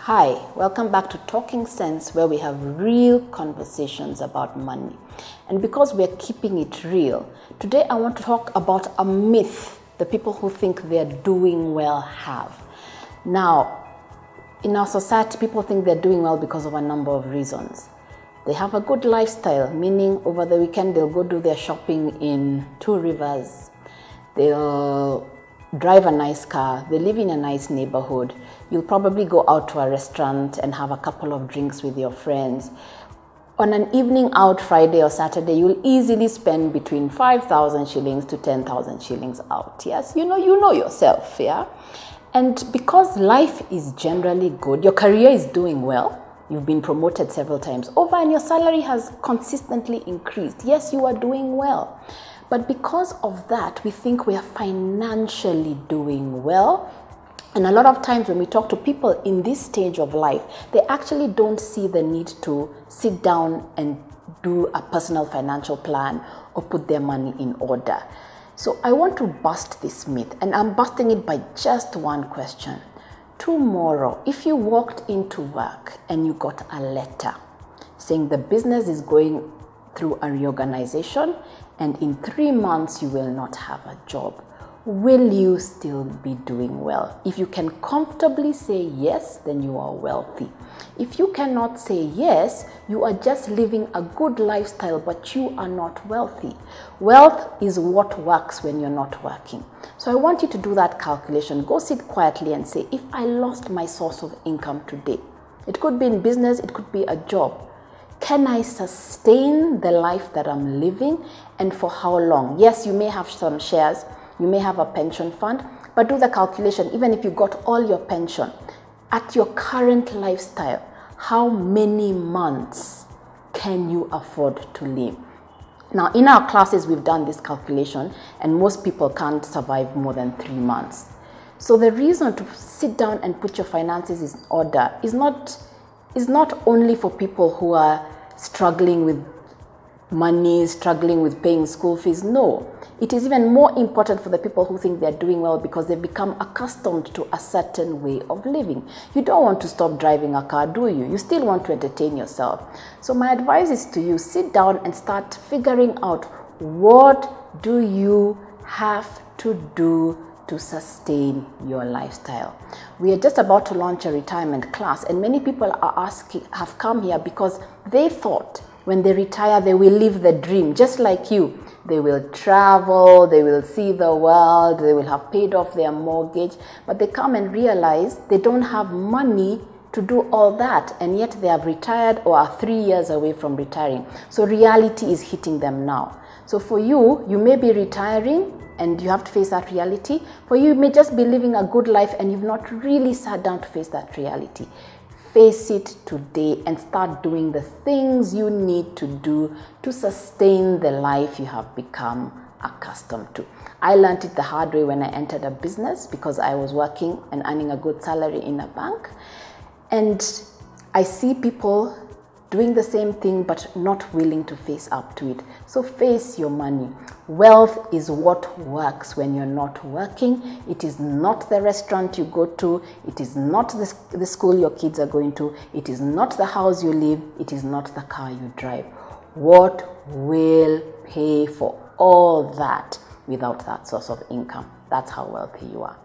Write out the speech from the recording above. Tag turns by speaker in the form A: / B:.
A: Hi, welcome back to Talking Sense, where we have real conversations about money. And because we're keeping it real, today I want to talk about a myth the people who think they're doing well have. Now, in our society, people think they're doing well because of a number of reasons. They have a good lifestyle, meaning over the weekend they'll go do their shopping in Two Rivers. They'll drive a nice car, they live in a nice neighborhood. You'll probably go out to a restaurant and have a couple of drinks with your friends. On an evening out, Friday or Saturday, you'll easily spend between 5,000 shillings to 10,000 shillings out. Yes, you know yourself, yeah? And because life is generally good, your career is doing well, you've been promoted several times over and your salary has consistently increased. Yes, you are doing well. But because of that, we think we are financially doing well. And a lot of times when we talk to people in this stage of life, they actually don't see the need to sit down and do a personal financial plan or put their money in order. So I want to bust this myth, and I'm busting it by just one question. Tomorrow, if you walked into work and you got a letter saying the business is going through a reorganization and in 3 months you will not have a job, will you still be doing well? If you can comfortably say yes, then you are wealthy. If you cannot say yes, you are just living a good lifestyle, but you are not wealthy. Wealth is what works when you're not working. So I want you to do that calculation. Go sit quietly and say, if I lost my source of income today, it could be in business, it could be a job. Can I sustain the life that I'm living, and for how long? Yes, you may have some shares, you may have a pension fund, but do the calculation. Even if you got all your pension, at your current lifestyle, how many months can you afford to live? Now, in our classes, we've done this calculation, and most people can't survive more than 3 months. So the reason to sit down and put your finances in order is not only for people who are struggling with money, struggling with paying school fees. No, it is even more important for the people who think they're doing well because they've become accustomed to a certain way of living. You don't want to stop driving a car, do you? You still want to entertain yourself. So my advice is to you, sit down and start figuring out, what do you have to do to sustain your lifestyle. We are just about to launch a retirement class, and many people have come here because they thought when they retire, they will live the dream, just like you. They will travel, they will see the world, they will have paid off their mortgage, but they come and realize they don't have money to do all that, and yet they have retired or are 3 years away from retiring. So reality is hitting them now. So for you, you may be retiring and you have to face that reality. For you, you may just be living a good life and you've not really sat down to face that reality. Face it today and start doing the things you need to do to sustain the life you have become accustomed to. I learned it the hard way when I entered a business because I was working and earning a good salary in a bank. And I see people doing the same thing but not willing to face up to it. So face your money. Wealth is what works when you're not working. It is not the restaurant you go to. It is not the school your kids are going to. It is not the house you live. It is not the car you drive. What will pay for all that without that source of income? That's how wealthy you are.